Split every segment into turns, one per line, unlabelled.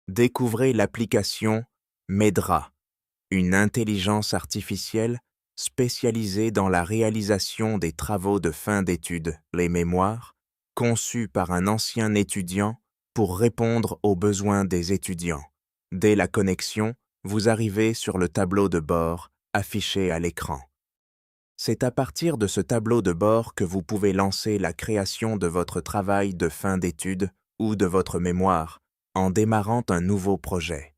découvrez l'application Medra, une intelligence artificielle spécialisée dans la réalisation des travaux de fin d'études, les mémoires, conçue par un ancien étudiant pour répondre aux besoins des étudiants. Dès la connexion, vous arrivez sur le tableau de bord affiché à l'écran. C'est à partir de ce tableau de bord que vous pouvez lancer la création de votre travail de fin d'études ou de votre mémoire en démarrant un nouveau projet.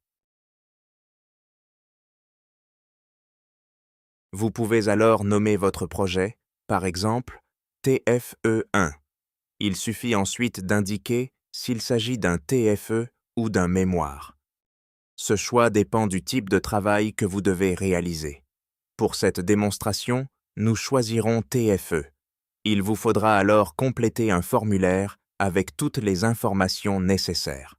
Vous pouvez alors nommer votre projet, par exemple TFE1. Il suffit ensuite d'indiquer s'il s'agit d'un TFE ou d'un mémoire. Ce choix dépend du type de travail que vous devez réaliser. Pour cette démonstration, nous choisirons TFE. Il vous faudra alors compléter un formulaire avec toutes les informations nécessaires.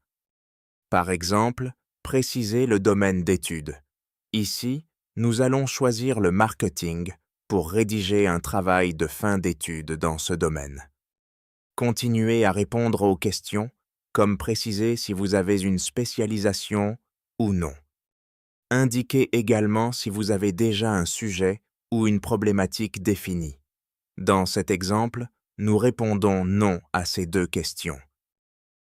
Par exemple, précisez le domaine d'études. Ici, nous allons choisir le marketing pour rédiger un travail de fin d'études dans ce domaine. Continuez à répondre aux questions, comme préciser si vous avez une spécialisation ou non. Indiquez également si vous avez déjà un sujet ou une problématique définie. Dans cet exemple, nous répondons non à ces deux questions.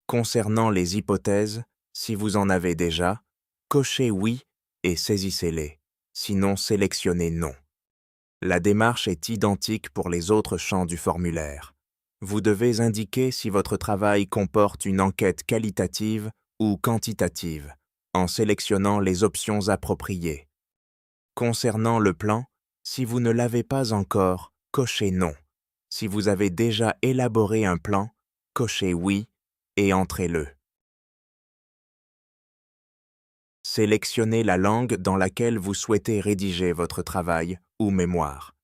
Concernant les hypothèses, si vous en avez déjà, cochez oui et saisissez-les, sinon sélectionnez non. La démarche est identique pour les autres champs du formulaire. Vous devez indiquer si votre travail comporte une enquête qualitative ou quantitative, en sélectionnant les options appropriées. Concernant le plan, si vous ne l'avez pas encore, cochez non. Si vous avez déjà élaboré un plan, cochez oui et entrez-le. Sélectionnez la langue dans laquelle vous souhaitez rédiger votre travail ou mémoire.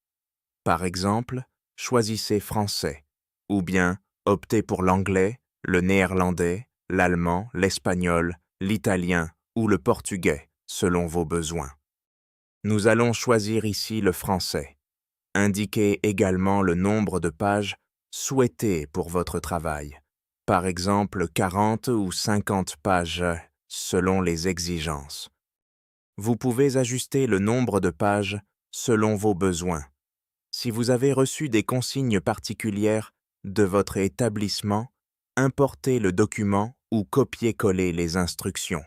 Par exemple, choisissez français, ou bien optez pour l'anglais, le néerlandais, l'allemand, l'espagnol, l'italien ou le portugais, selon vos besoins. Nous allons choisir ici le français. Indiquez également le nombre de pages souhaitées pour votre travail. Par exemple, 40 ou 50 pages, selon les exigences. Vous pouvez ajuster le nombre de pages selon vos besoins. Si vous avez reçu des consignes particulières de votre établissement, importez le document ou copiez-collez les instructions,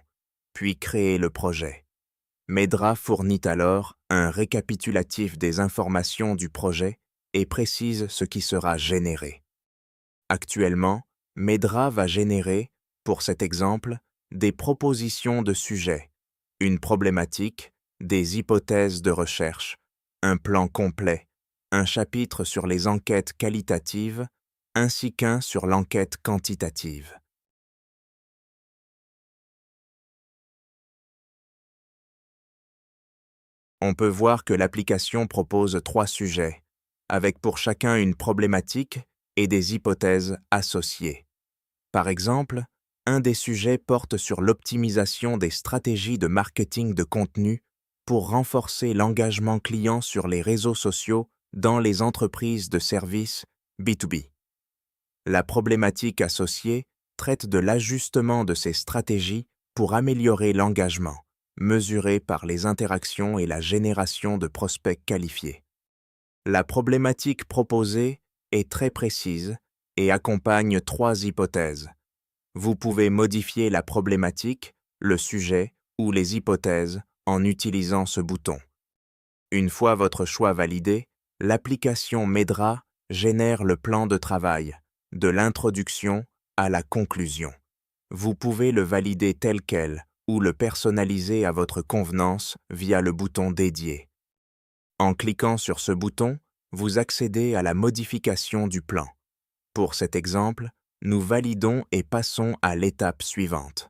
puis créez le projet. Medra fournit alors un récapitulatif des informations du projet et précise ce qui sera généré. Actuellement, Medra va générer, pour cet exemple, des propositions de sujets, une problématique, des hypothèses de recherche, un plan complet, un chapitre sur les enquêtes qualitatives, ainsi qu'un sur l'enquête quantitative. On peut voir que l'application propose 3 sujets, avec pour chacun une problématique et des hypothèses associées. Par exemple, un des sujets porte sur l'optimisation des stratégies de marketing de contenu pour renforcer l'engagement client sur les réseaux sociaux dans les entreprises de services B2B. La problématique associée traite de l'ajustement de ces stratégies pour améliorer l'engagement, mesuré par les interactions et la génération de prospects qualifiés. La problématique proposée est très précise et accompagne 3 hypothèses. Vous pouvez modifier la problématique, le sujet ou les hypothèses en utilisant ce bouton. Une fois votre choix validé, l'application Medra génère le plan de travail, de l'introduction à la conclusion. Vous pouvez le valider tel quel ou le personnaliser à votre convenance via le bouton dédié. En cliquant sur ce bouton, vous accédez à la modification du plan. Pour cet exemple, nous validons et passons à l'étape suivante.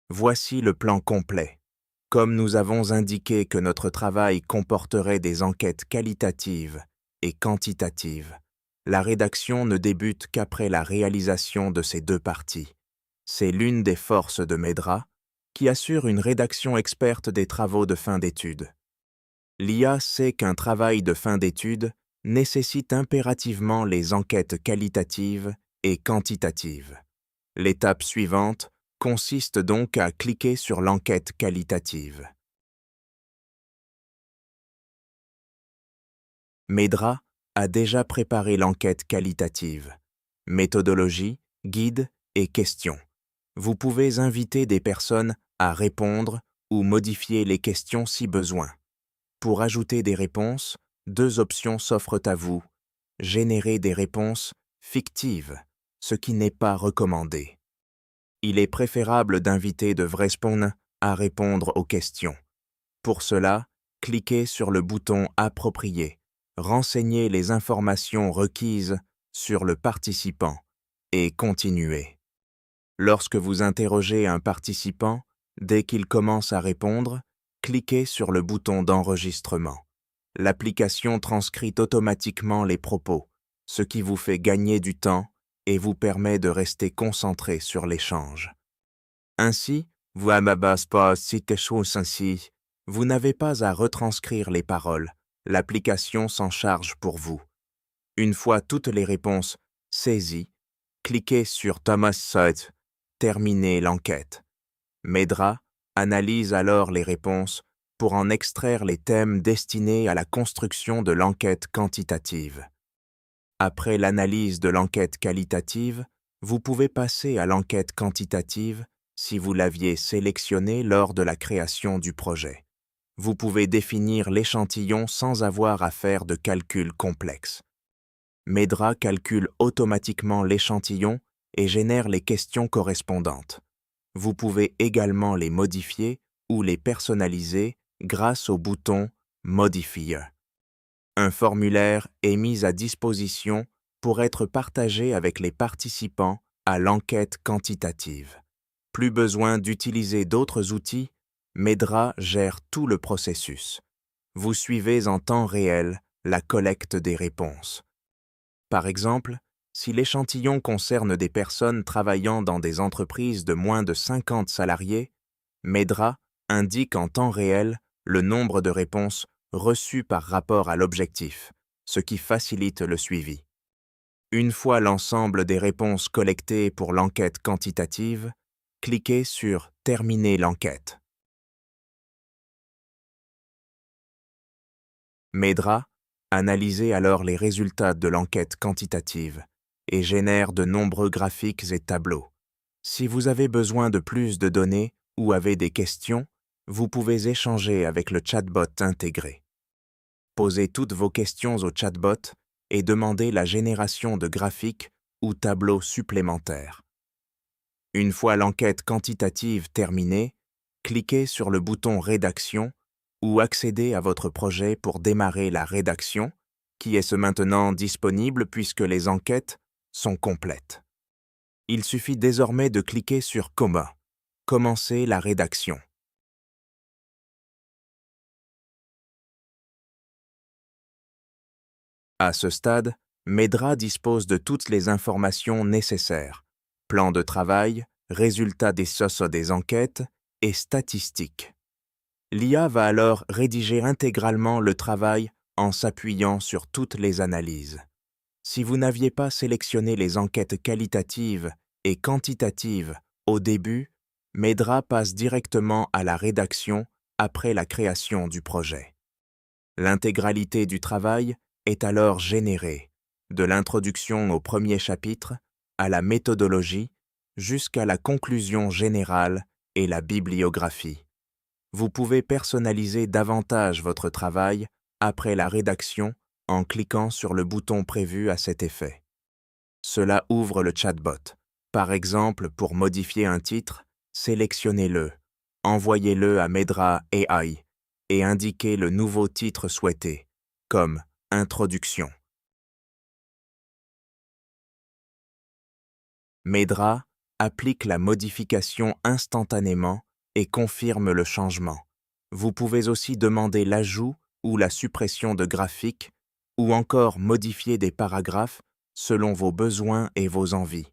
Voici le plan complet. Comme nous avons indiqué que notre travail comporterait des enquêtes qualitatives et quantitatives, la rédaction ne débute qu'après la réalisation de ces 2 parties. C'est l'une des forces de Medra, qui assure une rédaction experte des travaux de fin d'études. L'IA sait qu'un travail de fin d'études nécessite impérativement les enquêtes qualitatives et quantitatives. L'étape suivante consiste donc à cliquer sur l'enquête qualitative. Medra a déjà préparé l'enquête qualitative. Méthodologie, guide et questions. Vous pouvez inviter des personnes à répondre ou modifier les questions si besoin. Pour ajouter des réponses, 2 options s'offrent à vous. Générer des réponses fictives, ce qui n'est pas recommandé. Il est préférable d'inviter de vrais responses à répondre aux questions. Pour cela, cliquez sur le bouton « Approprié », renseignez les informations requises sur le participant et continuez. Lorsque vous interrogez un participant, dès qu'il commence à répondre, cliquez sur le bouton d'enregistrement. L'application transcrit automatiquement les propos, ce qui vous fait gagner du temps et vous permet de rester concentré sur l'échange. Ainsi, vous n'avez pas à retranscrire les paroles, l'application s'en charge pour vous. Une fois toutes les réponses saisies, cliquez sur Thomas Site, terminez l'enquête. Medra analyse alors les réponses pour en extraire les thèmes destinés à la construction de l'enquête quantitative. Après l'analyse de l'enquête qualitative, vous pouvez passer à l'enquête quantitative si vous l'aviez sélectionnée lors de la création du projet. Vous pouvez définir l'échantillon sans avoir à faire de calculs complexes. Medra calcule automatiquement l'échantillon et génère les questions correspondantes. Vous pouvez également les modifier ou les personnaliser grâce au bouton « Modifier ». Un formulaire est mis à disposition pour être partagé avec les participants à l'enquête quantitative. Plus besoin d'utiliser d'autres outils, Medra gère tout le processus. Vous suivez en temps réel la collecte des réponses. Par exemple, si l'échantillon concerne des personnes travaillant dans des entreprises de moins de 50 salariés, Medra indique en temps réel le nombre de réponses reçues par rapport à l'objectif, ce qui facilite le suivi. Une fois l'ensemble des réponses collectées pour l'enquête quantitative, cliquez sur « Terminer l'enquête ». Medra analyse alors les résultats de l'enquête quantitative et génère de nombreux graphiques et tableaux. Si vous avez besoin de plus de données ou avez des questions, vous pouvez échanger avec le chatbot intégré. Posez toutes vos questions au chatbot et demandez la génération de graphiques ou tableaux supplémentaires. Une fois l'enquête quantitative terminée, cliquez sur le bouton « Rédaction » ou accédez à votre projet pour démarrer la rédaction, qui est maintenant disponible puisque les enquêtes sont complètes. Il suffit désormais de cliquer sur « Commencer la rédaction ». À ce stade, Medra dispose de toutes les informations nécessaires: plan de travail, résultats des enquêtes et statistiques. L'IA va alors rédiger intégralement le travail en s'appuyant sur toutes les analyses. Si vous n'aviez pas sélectionné les enquêtes qualitatives et quantitatives au début, Medra passe directement à la rédaction après la création du projet. L'intégralité du travail est alors générée, de l'introduction au premier chapitre à la méthodologie jusqu'à la conclusion générale et la bibliographie. Vous pouvez personnaliser davantage votre travail après la rédaction en cliquant sur le bouton prévu à cet effet. Cela ouvre le chatbot. Par exemple, pour modifier un titre, sélectionnez-le, envoyez-le à Medra AI et indiquez le nouveau titre souhaité, comme « Introduction ». Medra applique la modification instantanément et confirme le changement. Vous pouvez aussi demander l'ajout ou la suppression de graphiques ou encore modifier des paragraphes selon vos besoins et vos envies.